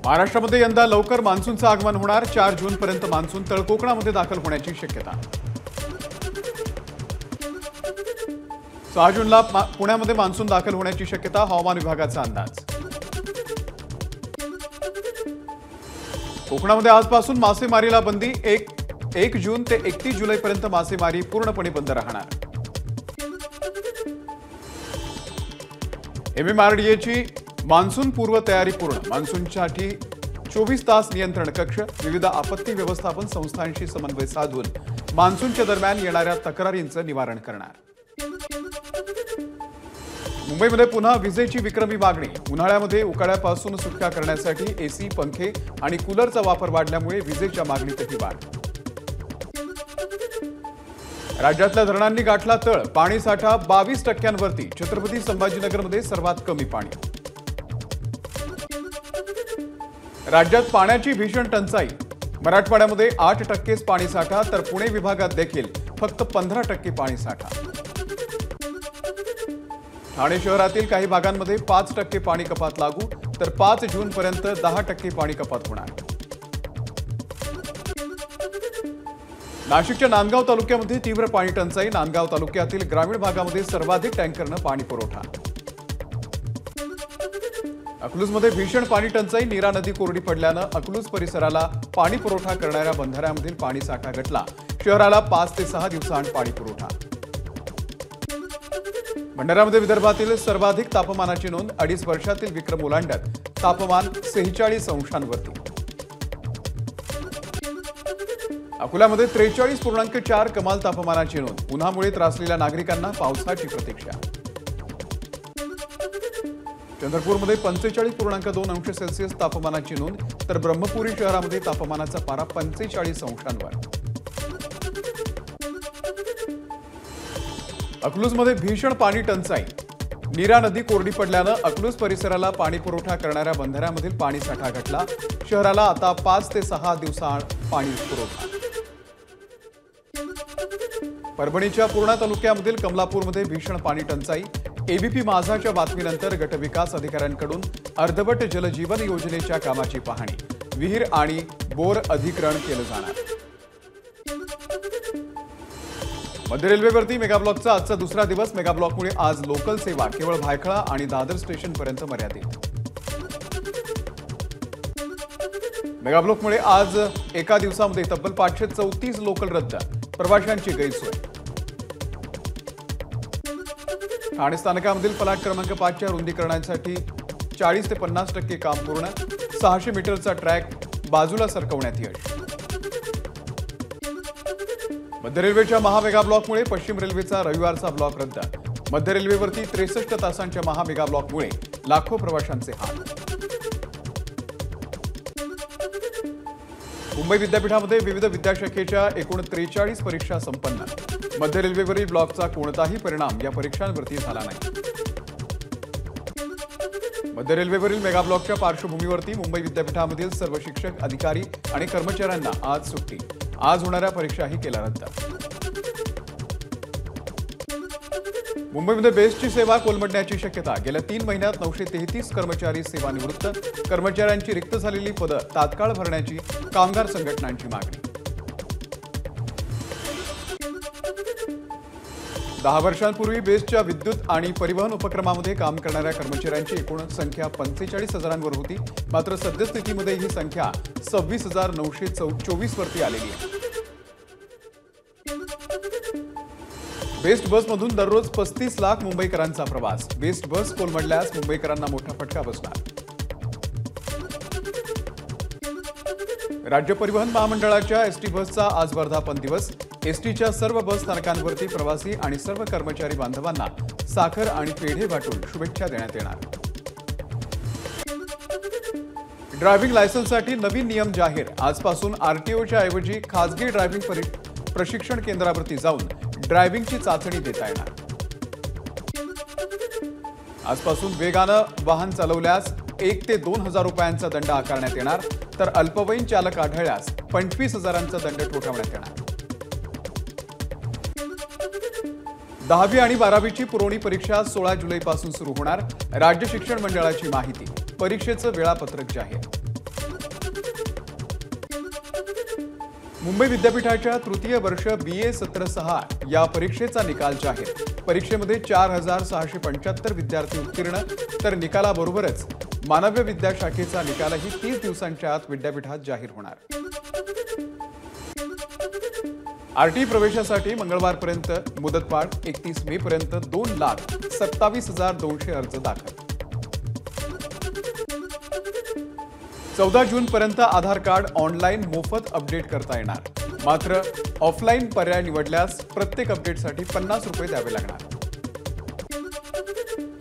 महाराष्ट्रामध्ये यंदा लवकर मान्सूनचं आगमन होणार। 4 जूनपर्यंत मान्सून तळकोकणामध्ये दाखल होण्याची शक्यता। 6 जूनला पुण्यामध्ये मान्सून दाखल होण्याची शक्यता, हवामान विभागाचा अंदाज। कोकणामध्ये आजपासून मासेमारीला बंदी। 1 जून ते 31 जुलैपर्यंत मासेमारी पूर्णपणे बंद राहणार। MMRDAची मान्सून पूर्व तयारी पूर्ण। मान्सूनसाठी 24 तास नियंत्रण कक्ष, विविध आपत्ती व्यवस्थापन संस्थांशी समन्वय साधून मान्सूनच्या दरम्यान येणाऱ्या तक्रारींचं निवारण करणार। मुंबईमध्ये पुन्हा विजेची विक्रमी मागणी। उन्हाळ्यामध्ये उकाड्यापासून सुटका करण्यासाठी एसी, पंखे आणि कूलरचा वापर वाढल्यामुळे विजेच्या मागणीतही वाढ। राज्यातल्या धरणांनी गाठला तळ। पाणी साठा 22% छत्रपती संभाजीनगरमध्ये सर्वात कमी पाणी। राज्यात पाण्याची भीषण टंचाई। मराठवाड्यामध्ये 8% पाणी साठा, तर पुणे विभागात देखील फक्त 15% पाणी साठा। ठाणे शहरातील काही भागांमध्ये 5% पाणी कपात लागू, तर 5 जूनपर्यंत 10% पाणी कपात होणार। नाशिकच्या नांदगाव तालुक्यामध्ये तीव्र पाणी टंचाई। नांदगाव तालुक्यातील ग्रामीण भागामध्ये सर्वाधिक टँकरनं पाणी पुरवठा। अकलूजमध्ये भीषण पाणी टंचाई। नीरा नदी कोरडी पडल्यानं अकलूज परिसराला पाणी पुरवठा करणाऱ्या बंधाऱ्यामधील पाणी साठा घटला। शहराला 5 ते 6 दिवसांत पाणी पुरवठा। भंडाऱ्यामध्ये विदर्भातील सर्वाधिक तापमानाची नोंद। 2.5 वर्षातील विक्रम ओलांडत तापमान 46 अंशांवरती। अकोल्यामध्ये 43.4 कमाल तापमानाची नोंद। उन्हामुळे त्रासलेल्या नागरिकांना पावसाची प्रतीक्षा। चंद्रपूरमध्ये 45.2 अंश सेल्सिअस तापमानाची नोंद, तर ब्रह्मपुरी शहरामध्ये तापमानाचा पारा 45 अंशांवर। अकलूजमध्ये भीषण पाणी टंचाई। नीरा नदी कोरडी पडल्यानं अकलूज परिसराला पाणी पुरवठा करणाऱ्या बंधाऱ्यामधील पाणी साठा घटला। शहराला आता 5 ते 6 दिवसांत पाणी पुरवठा। परभणीच्या पूर्णा तालुक्यामधील कमलापूरमध्ये भीषण पाणी टंचाई। एबीपी माझाच्या बातमीनंतर गटविकास अधिकाऱ्यांकडून अर्धवट जलजीवन योजनेच्या कामाची पाहणी। विहीर आणि बोर अधिग्रहण केलं जाणार। मध्य रेल्वेवरती मेगाब्लॉकचा आजचा दुसरा दिवस। मेगाब्लॉकमुळे आज लोकल सेवा केवळ भायखळा आणि दादर स्टेशनपर्यंत मर्यादित। मेगाब्लॉकमुळे आज एका दिवसामध्ये तब्बल 534 लोकल रद्द। प्रवाशांची गैरसोय। ठाणे स्थानकामधील फलाट क्रमांक 5च्या रुंदीकरणासाठी 40 ते 50% काम पूर्ण। 600 मीटरचा ट्रॅक बाजूला सरकवण्यात यश। मध्य रेल्वेच्या महामेगा ब्लॉकमुळे पश्चिम रेल्वेचा रविवारचा ब्लॉक रद्द। मध्य रेल्वेवरती 63 तासांच्या महामेगा ब्लॉकमुळे लाखो प्रवाशांचे हाल। मुंबई विद्यापीठामध्ये विविध विद्याशाखेच्या एकूण 43 परीक्षा संपन्न। मध्य रेल्वेवरील ब्लॉकचा कोणताही परिणाम या परीक्षांवरती झाला नाही। मध्य रेल्वेवरील मेगा ब्लॉकच्या पार्श्वभूमीवरती मुंबई विद्यापीठामधील सर्व शिक्षक, अधिकारी आणि कर्मचाऱ्यांना आज सुट्टी। आज होणाऱ्या परीक्षाही केल्या रद्द। मुंबईमध्ये बेस्टची सेवा कोलमडण्याची शक्यता। गेल्या 3 महिन्यात 933 कर्मचारी सेवानिवृत्त। कर्मचाऱ्यांची रिक्त झालेली पदं तात्काळ भरण्याची कामगार संघटनांची मागणी। 10 वर्षांपूर्वी बेस्टच्या विद्युत आणि परिवहन उपक्रमामध्ये काम करणाऱ्या कर्मचाऱ्यांची एकूण संख्या 45,000वर होती। मात्र सद्यस्थितीमध्ये ही संख्या 26,924 वरती आलेली आहे। बेस्ट बसमधून दररोज 35 लाख मुंबईकरांचा प्रवास। बेस्ट बस कोलमडल्यास मुंबईकरांना मोठा फटका बसणार। राज्य परिवहन महामंडळाच्या एसटी बसचा आज वर्धापन दिवस। एसटीच्या सर्व बस स्थानकांवरती प्रवासी आणि सर्व कर्मचारी बांधवांना साखर आणि पेढे वाटून शुभेच्छा देण्यात येणार। ड्रायव्हिंग लायसन्ससाठी नवीन नियम जाहीर। आजपासून आरटीओच्या ऐवजी खासगी ड्रायव्हिंग प्रशिक्षण केंद्रावरती जाऊन ड्रायव्हिंगची चाचणी देता येणार। आजपासून वेगानं वाहन चालवल्यास 1 ते 2,000 रुपयांचा दंड आकारण्यात येणार, तर अल्पवयीन चालक आढळल्यास 25,000चा दंड ठोठावण्यात येणार। 10वी आणि 12वीची पुरवणी परीक्षा 16 जुलैपासून सुरू होणार। राज्य शिक्षण मंडळाची माहिती। परीक्षेचं वेळापत्रक जाहीर। मुंबई विद्यापीठाच्या तृतीय वर्ष BA सत्र 6 या परीक्षेचा निकाल जाहीर। परीक्षेमध्ये 4675 विद्यार्थी उत्तीर्ण, तर निकालाबरोबरच मानव्य विद्याशाखेचा निकालही 30 दिवसांच्या आत विद्यापीठात जाहीर होणार। RT प्रवेशासाठी मंगळवारपर्यंत मुदतवाढ, 31 मे पर्यंत 2,27,200 अर्ज दाखल। 14 जून पर्यंत आधार कार्ड ऑनलाईन मोफत अपडेट करता येणार, मात्र ऑफलाईन पर्याय निवडल्यास प्रत्येक अपडेटसाठी 50 रुपये द्यावे लागणार।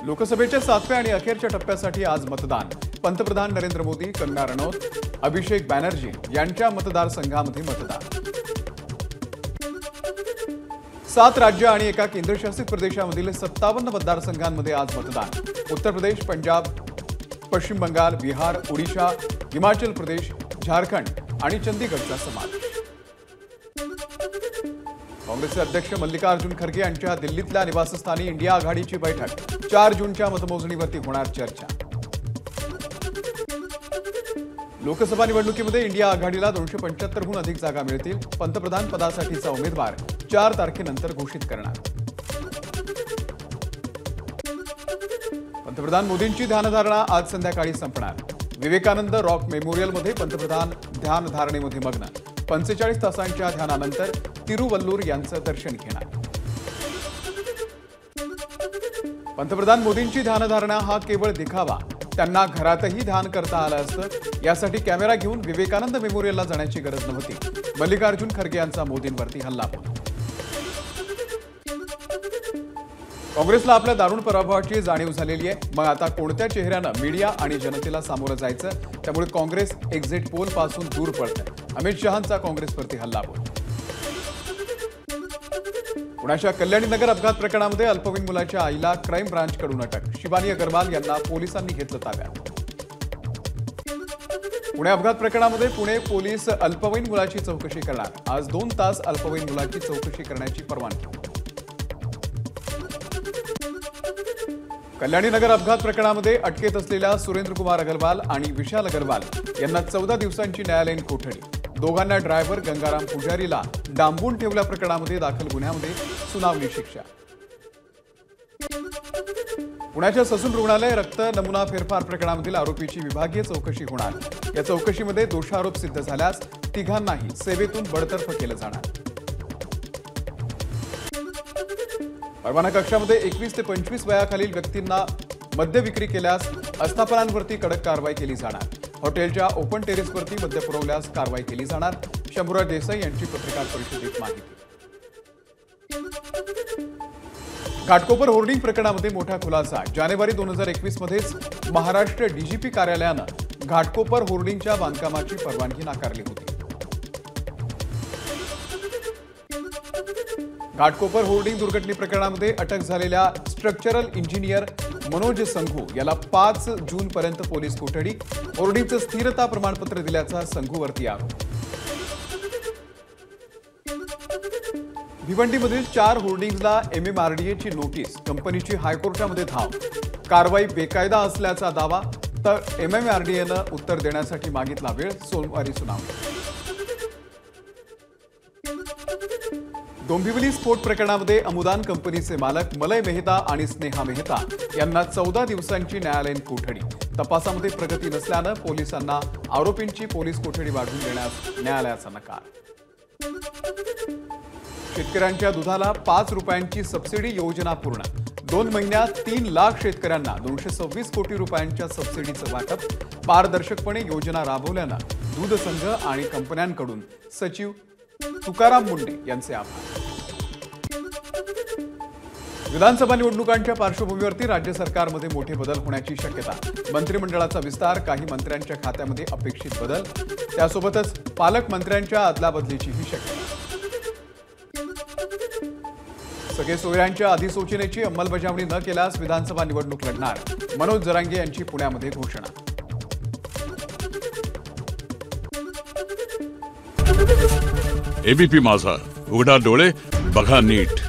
लोकसभेच्या 7व्या आणि अखेरच्या टप्प्यासाठी आज मतदान। पंतप्रधान नरेंद्र मोदी, कंगना रनौत, अभिषेक बॅनर्जी यांच्या मतदारसंघामध्ये मतदान। 7 राज्य आणि एका केंद्रशासित प्रदेशामधील 57 मतदारसंघांमध्ये आज मतदान। उत्तर प्रदेश, पंजाब, पश्चिम बंगाल, बिहार, ओडिशा, हिमाचल प्रदेश, झारखंड आणि चंदीगडचा समावेश। काँग्रेसचे अध्यक्ष मल्लिकार्जुन खरगे यांच्या दिल्लीतल्या निवासस्थानी इंडिया आघाडीची बैठक। 4 जूनच्या मतमोजणीवरती होणार चर्चा। लोकसभा निवडणुकीमध्ये इंडिया आघाडीला 275हून अधिक जागा मिळतील। पंतप्रधान पदासाठीचा उमेदवार 4 तारखेनंतर घोषित करणार। पंतप्रधान मोदींची ध्यानधारणा आज संध्याकाळी संपणार। विवेकानंद रॉक मेमोरियलमध्ये पंतप्रधान ध्यानधारणेमध्ये मग्न। 45 तासांच्या ध्यानानंतर तिरुवल्लूर यांचं दर्शन घेणार। पंतप्रधान मोदींची ध्यानधारणा हा केवळ दिखावा, त्यांना घरातही ध्यान करता आलं असतं, यासाठी कॅमेरा घेऊन विवेकानंद मेमोरियलला जाण्याची गरज नव्हती। मल्लिकार्जुन खरगे यांचा मोदींवरती हल्लाबोल। काँग्रेसला आपल्या दारुण पराभवाची जाणीव झालेली आहे। मग आता कोणत्या चेहऱ्यानं मीडिया आणि जनतेला सामोरं जायचं, त्यामुळे काँग्रेस एक्झिट पोल पासून दूर पळतंय। अमित शहांचा काँग्रेसवरती हल्लाबोल। पुण्याच्या कल्याणी नगर अपघात प्रकरणामध्ये अल्पवयीन मुलाच्या आईला क्राईम ब्रांचकडून अटक। शिवानी अग्रवाल यांना पोलिसांनी घेतलं ताब्यात। पुणे अपघात प्रकरणामध्ये पुणे पोलीस अल्पवयीन मुलाची चौकशी करणार। आज 2 तास अल्पवयीन मुलाची चौकशी करण्याची परवानगी। कल्याणी नगर अपघात प्रकरणामध्ये अटकेत असलेल्या सुरेंद्र कुमार अग्रवाल आणि विशाल अग्रवाल यांना 14 दिवसांची न्यायालयीन कोठडी। दोघांना ड्रायव्हर गंगाराम पुजारीला डांबून ठेवल्या प्रकरणामध्ये दाखल गुन्ह्यामध्ये सुनावणी शिक्षा। पुण्याच्या ससून रुग्णालय रक्त नमुना फेरफार प्रकरणामधील आरोपीची विभागीय चौकशी होणार। या चौकशीमध्ये दोषारोप सिद्ध झाल्यास तिघांनाही सेवेतून बडतर्फ केलं जाणार। परवाना कक्षामध्ये 21 ते 25 वयाखालील व्यक्तींना मद्य विक्री केल्यास आस्थापनांवरती कडक कारवाई केली जाणार। हॉटेलच्या ओपन टेरेसवरती मद्य पुरवल्यास कारवाई केली जाणार। शंभूराज देसाई यांची पत्रकार परिषदेत माहिती। घाटकोपर होर्डिंग प्रकरणामध्ये मोठा खुलासा। जानेवारी 2021 मध्येच महाराष्ट्र DGP कार्यालयानं घाटकोपर होर्डिंगच्या बांधकामाची परवानगी नाकारली होती। घाटकोपर होर्डिंग दुर्घटने प्रकरणामध्ये अटक झालेल्या स्ट्रक्चरल इंजिनियर मनोज संघू याला 5 जूनपर्यंत पोलीस कोठडी। होर्डिंगचं स्थिरता प्रमाणपत्र दिल्याचा संघूवरती आरोप। भिवंडीमधील 4 होर्डिंग्जला MMRDAची नोटीस। कंपनीची हायकोर्टामध्ये धाव। कारवाई बेकायदा असल्याचा दावा, तर MMRDAनं उत्तर देण्यासाठी मागितला वेळ। सोमवारी सुनावणी। डोंबिवली स्फोट प्रकरणामध्ये अमुदान कंपनीचे मालक मलय मेहता आणि स्नेहा मेहता यांना 14 दिवसांची न्यायालयीन कोठडी। तपासामध्ये प्रगती नसल्यानं पोलिसांना आरोपींची पोलीस कोठडी वाढवून देण्यास न्यायालयाचा नकार। शेतकऱ्यांच्या दुधाला 5 रुपयांची सबसिडी योजना पूर्ण। 2 महिन्यात 3 लाख शेतकऱ्यांना 226 कोटी रुपयांच्या सबसिडीचं वाटप। पारदर्शकपणे योजना राबवल्यानं दूध संघ आणि कंपन्यांकडून सचिव तुकाराम मुंडे यांचे आभार। विधानसभा निवडणुकांच्या पार्श्वभूमीवरती राज्य सरकारमध्ये मोठे बदल होण्याची शक्यता। मंत्रिमंडळाचा विस्तार, काही मंत्र्यांच्या खात्यामध्ये अपेक्षित बदल, त्यासोबतच पालकमंत्र्यांच्या अदलाबदलीचीही शक्यता। सगळे सोयऱ्यांच्या अधिसूचनेची अंमलबजावणी न केल्यास विधानसभा निवडणूक लढणार। मनोज जरांगे यांची पुण्यामध्ये घोषणा। एबीपी माझा, उघडा डोळे बघा नीट।